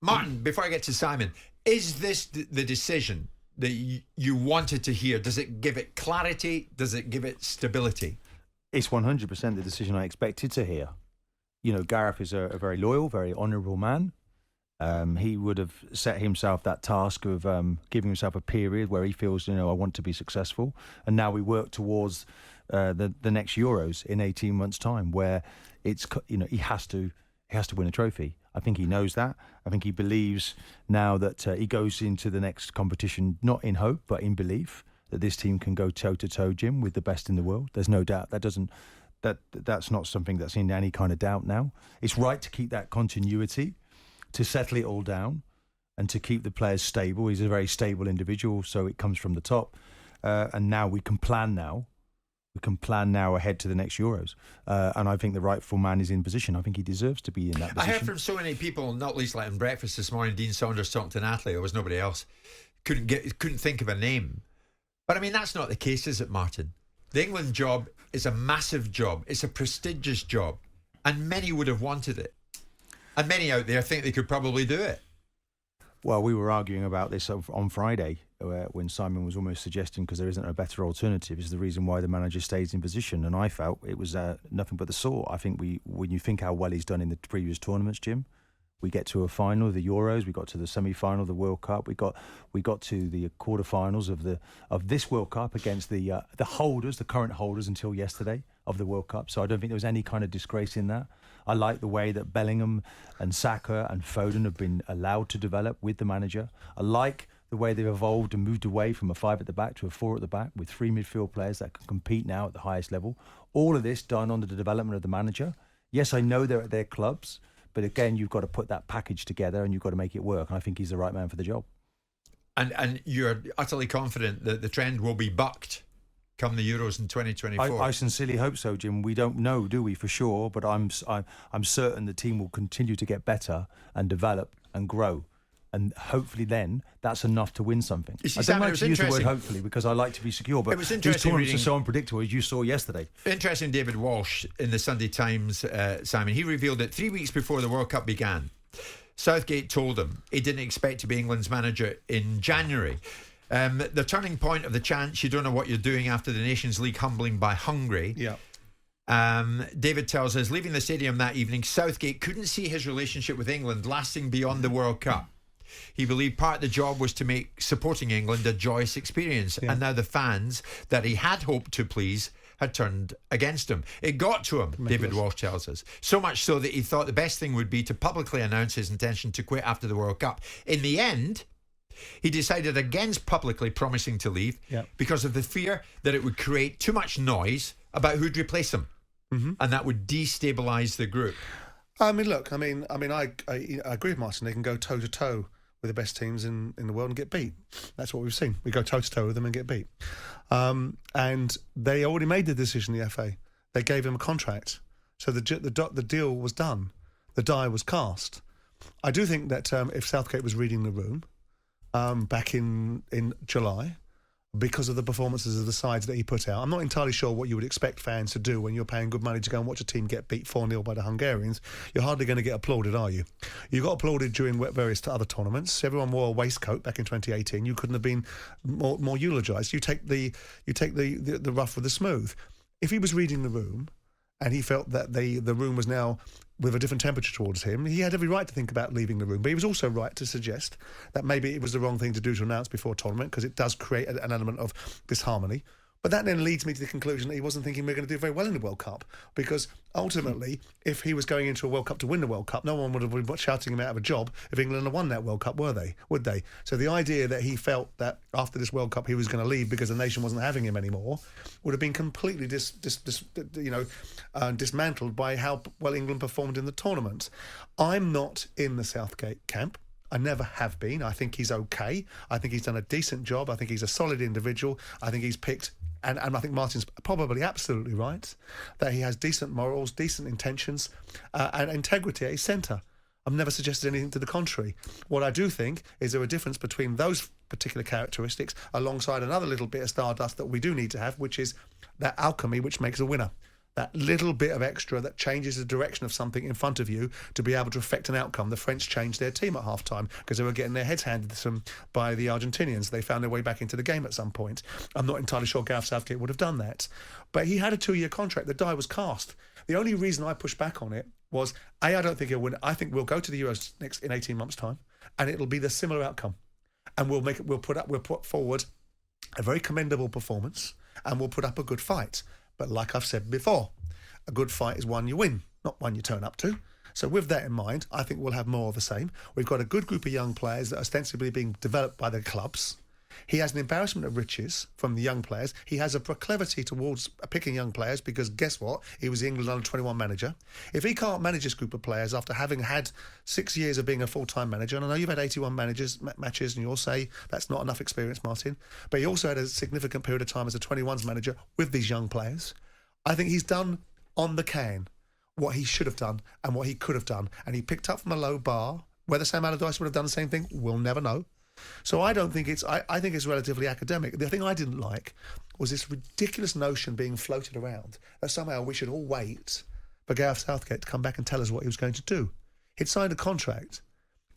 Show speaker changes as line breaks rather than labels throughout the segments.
Martin, before I get to Simon, is this the decision that you wanted to hear? Does it give it clarity? Does it give it stability?
It's 100% the decision I expected to hear. You know, Gareth is a very loyal, very honourable man. He would have set himself that task of giving himself a period where he feels, I want to be successful. And now we work towards the next Euros in 18 months' time, where it's, he has to win a trophy. I think he knows that. I think he believes now that he goes into the next competition not in hope but in belief that this team can go toe to toe, Jim, with the best in the world. There's no doubt that's not something that's in any kind of doubt now. It's right to keep that continuity, to settle it all down, and to keep the players stable. He's a very stable individual, so it comes from the top. And now we can plan now. We can plan now ahead to the next Euros. And I think the rightful man is in position. I think he deserves to be in that position.
I heard from so many people, not least like in breakfast this morning, Dean Saunders talking to Natalie, there was nobody else, couldn't think of a name. But I mean, that's not the case, is it, Martin? The England job is a massive job. It's a prestigious job. And many would have wanted it. And many out there think they could probably do it.
Well, we were arguing about this on Friday when Simon was almost suggesting, because there isn't a better alternative, is the reason why the manager stays in position. And I felt it was nothing but the sort. I think when you think how well he's done in the previous tournaments, Jim, we get to a final of the Euros, we got to the semi-final of the World Cup, we got to the quarterfinals of this World Cup against the current holders until yesterday of the World Cup. So I don't think there was any kind of disgrace in that. I like the way that Bellingham and Saka and Foden have been allowed to develop with the manager. I like the way they've evolved and moved away from a 5 at the back to a 4 at the back with 3 midfield players that can compete now at the highest level. All of this done under the development of the manager. Yes, I know they're at their clubs, but again, you've got to put that package together and you've got to make it work. And I think he's the right man for the job.
And you're utterly confident that the trend will be bucked come the Euros in 2024?
I sincerely hope so, Jim. We don't know, do we, for sure? But I'm certain the team will continue to get better and develop and grow. And hopefully then that's enough to win something.
See,
I don't
Simon,
like to use the word hopefully because I like to be secure, but these tournaments are so unpredictable, as you saw yesterday.
Interesting, David Walsh in the Sunday Times, Simon, he revealed that 3 weeks before the World Cup began, Southgate told him he didn't expect to be England's manager in January. The turning point of the chance, you don't know what you're doing after the Nations League humbling by Hungary.
Yeah.
David tells us, leaving the stadium that evening, Southgate couldn't see his relationship with England lasting beyond the World Cup. He believed part of the job was to make supporting England a joyous experience. Yeah. And now the fans that he had hoped to please had turned against him. It got to him, David Walsh tells us. So much so that he thought the best thing would be to publicly announce his intention to quit after the World Cup. In the end, he decided against publicly promising to leave because of the fear that it would create too much noise about who'd replace him. Mm-hmm. And that would destabilise the group.
I mean, look, I agree with Martin. They can go toe-to-toe with the best teams in the world and get beat. That's what we've seen. We go toe-to-toe with them and get beat. And they already made the decision, the FA. They gave him a contract. So the deal was done. The die was cast. I do think that if Southgate was reading the room back in July, because of the performances of the sides that he put out, I'm not entirely sure what you would expect fans to do when you're paying good money to go and watch a team get beat 4-0 by the Hungarians. You're hardly going to get applauded, are you? You got applauded during various other tournaments. Everyone wore a waistcoat back in 2018. You couldn't have been more eulogised. You take the rough with the smooth. If he was reading the room and he felt that the room was now with a different temperature towards him, he had every right to think about leaving the room. But he was also right to suggest that maybe it was the wrong thing to do to announce before tournament, because it does create an element of disharmony. But that then leads me to the conclusion that he wasn't thinking we're going to do very well in the World Cup, because ultimately, if he was going into a World Cup to win the World Cup, no one would have been shouting him out of a job if England had won that World Cup, would they? So the idea that he felt that after this World Cup he was going to leave because the nation wasn't having him anymore would have been completely dismantled by how well England performed in the tournament. I'm not in the Southgate camp. I never have been. I think he's okay. I think he's done a decent job. I think he's a solid individual. I think he's picked, and I think Martin's probably absolutely right, that he has decent morals, decent intentions, and integrity at his centre. I've never suggested anything to the contrary. What I do think is there a difference between those particular characteristics alongside another little bit of stardust that we do need to have, which is that alchemy which makes a winner. that little bit of extra that changes the direction of something in front of you to be able to affect an outcome. The French changed their team at half-time because they were getting their heads handed to them by the Argentinians. They found their way back into the game at some point. I'm not entirely sure Gareth Southgate would have done that. But he had a 2-year contract. The die was cast. The only reason I pushed back on it was, I don't think he'll win. I think we'll go to the Euros in 18 months' time, and it'll be the similar outcome. And we'll put forward a very commendable performance, and we'll put up a good fight. But like I've said before, a good fight is one you win, not one you turn up to. So with that in mind, I think we'll have more of the same. We've got a good group of young players that are ostensibly being developed by the clubs. He has an embarrassment of riches from the young players. He has a proclivity towards picking young players because guess what? He was the England under-21 manager. If he can't manage this group of players after having had 6 years of being a full-time manager, and I know you've had 81 matches, and you'll say that's not enough experience, Martin, but he also had a significant period of time as a 21s manager with these young players. I think he's done on the can what he should have done and what he could have done. And he picked up from a low bar. Whether Sam Allardyce would have done the same thing, we'll never know. So I don't think I think it's relatively academic. The thing I didn't like was this ridiculous notion being floated around that somehow we should all wait for Gareth Southgate to come back and tell us what he was going to do. He'd signed a contract.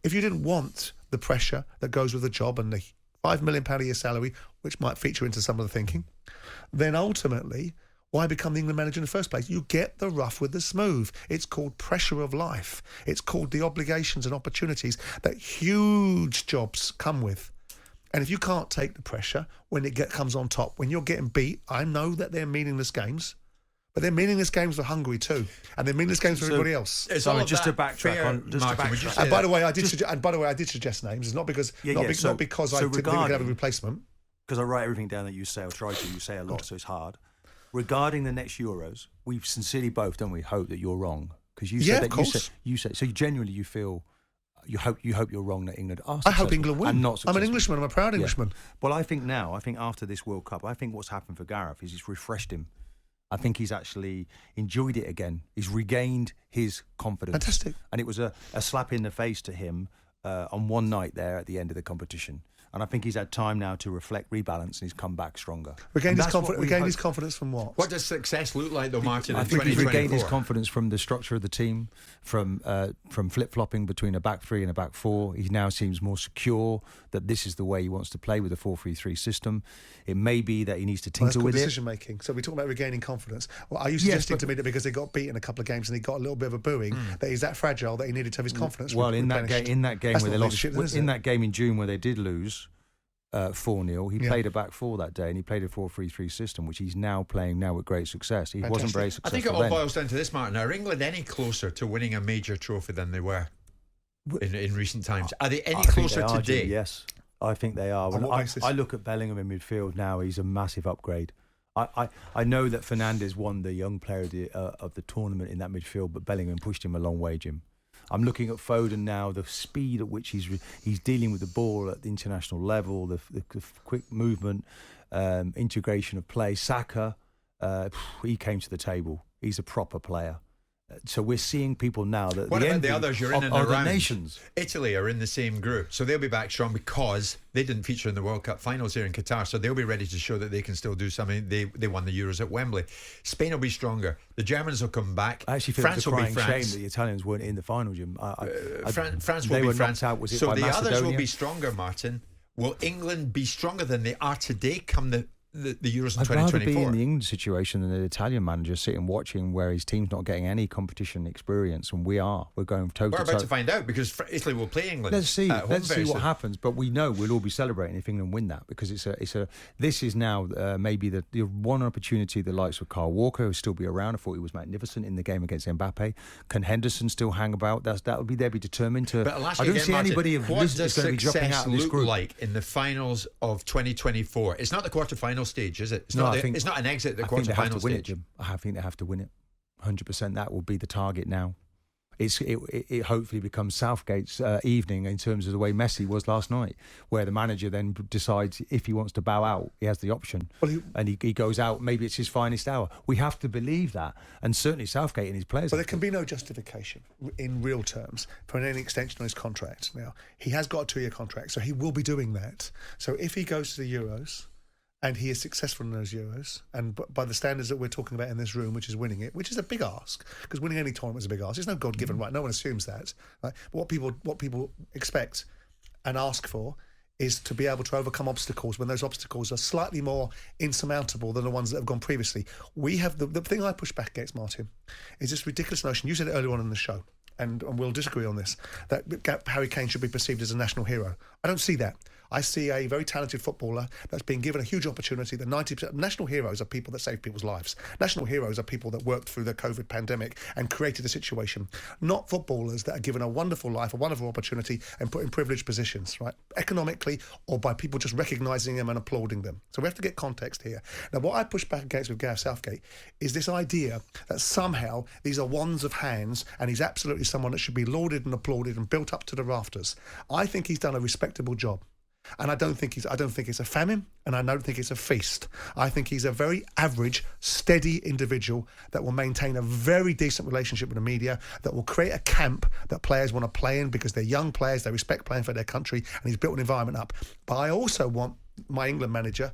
If you didn't want the pressure that goes with the job and the £5 million a year salary, which might feature into some of the thinking, then ultimately, why become the England manager in the first place? You get the rough with the smooth. It's called pressure of life. It's called the obligations and opportunities that huge jobs come with. And if you can't take the pressure when it comes on top, when you're getting beat, I know that they're meaningless games, but they're meaningless games for Hungary too, and they're meaningless games for everybody else.
Sorry, just to backtrack on.
And by the way, I did suggest names. It's not because I didn't have a replacement.
Because I write everything down that you say, or try to. You say a lot, so it's hard. Regarding the next Euros, we sincerely both, don't we, hope that you're wrong, because you said that you said so. Genuinely, you feel you hope you're wrong that England are successful.
I hope England win.
And not successful.
I'm an Englishman. I'm a proud Englishman.
Well, I think after this World Cup, I think what's happened for Gareth is it's refreshed him. I think he's actually enjoyed it again. He's regained his confidence.
Fantastic.
And it was a slap in the face to him on one night there at the end of the competition. And I think he's had time now to reflect, rebalance, and he's come back stronger.
Regained his confidence from what?
What does success look like, though, Martin,
I
in
think
2024?
he's regained his confidence from the structure of the team, from flip-flopping between a back three and a back four. He now seems more secure that this is the way he wants to play with a 4-3-3 system. It may be that he needs to tinker with
decision-making. So we talk about regaining confidence. Well, are you suggesting to me that because he got beaten a couple of games and he got a little bit of a booing, that he's that fragile that he needed to have his confidence?
Well, in that game where they lost, in that game in June where they did lose 4-0, he played a back four that day, and he played a 4-3-3 system, which he's now playing with great success. He wasn't very successful.
I think it all boils down to this, Martin. Are England any closer to winning a major trophy than they were in recent times? Are they any closer today?
Yes, I think they are. When I look at Bellingham in midfield now, he's a massive upgrade. I know that Fernandes won the young player of the tournament in that midfield, but Bellingham pushed him a long way, Jim. I'm looking at Foden now, the speed at which he's dealing with the ball at the international level, the quick movement, integration of play. Saka, he came to the table. He's a proper player. So we're seeing people now that
what about the others you're in and around?
Nations.
Italy are in the same group, so they'll be back strong because they didn't feature in the World Cup finals here in Qatar, so they'll be ready to show that they can still do something. They won the Euros at Wembley. Spain will be stronger. The Germans will come back.
I actually feel
France will be France.
Shame that the Italians weren't in the final, Jim.
France will be France.
Out, was it
so
by
the
Macedonia?
others will be stronger, Martin. Will England be stronger than they are today come the Euros in 2024?
I'd rather be in the England situation than the Italian manager sitting watching where his team's not getting any competition experience, and we're going toe to toe.
We're about to find out because Italy will play England.
Let's see what happens, but we know we'll all be celebrating if England win that, because this is now maybe the one opportunity the likes of Kyle Walker will still be around. I thought he was magnificent in the game against Mbappe. Can Henderson still hang about? They'll be determined to.
But
I don't see anybody of
what
this
does
going to be dropping out of this
look
group.
like in the finals of 2024? It's not the quarter-final stage, is it? It's not an exit at the quarter-final stage.
Jim. I think they have to win it. 100%. That will be the target now. It hopefully becomes Southgate's evening in terms of the way Messi was last night, where the manager then decides if he wants to bow out, he has the option, and he goes out. Maybe it's his finest hour. We have to believe that, and certainly Southgate and his players.
But there can be no justification in real terms for any extension on his contract. Now he has got a 2-year contract, so he will be doing that. So if he goes to the Euros and he is successful in those Euros, and by the standards that we're talking about in this room, which is winning it, which is a big ask, because winning any tournament is a big ask. It's no God-given right. No one assumes that. Right? But what people expect and ask for is to be able to overcome obstacles when those obstacles are slightly more insurmountable than the ones that have gone previously. We have the thing I push back against, Martin, is this ridiculous notion. You said it earlier on in the show, and we'll disagree on this, that Harry Kane should be perceived as a national hero. I don't see that. I see a very talented footballer that's been given a huge opportunity. The 90% national heroes are people that save people's lives. National heroes are people that worked through the COVID pandemic and created a situation. Not footballers that are given a wonderful life, a wonderful opportunity, and put in privileged positions, right? Economically, or by people just recognising them and applauding them. So we have to get context here. Now, what I push back against with Gareth Southgate is this idea that somehow these are wands of hands, and he's absolutely someone that should be lauded and applauded and built up to the rafters. I think he's done a respectable job. And I don't think it's a famine, and I don't think it's a feast. I think he's a very average, steady individual that will maintain a very decent relationship with the media, that will create a camp that players want to play in because they're young players, they respect playing for their country, and he's built an environment up. But I also want my England manager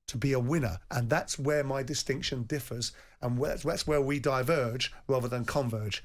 to be a winner, and that's where my distinction differs, and that's where we diverge rather than converge.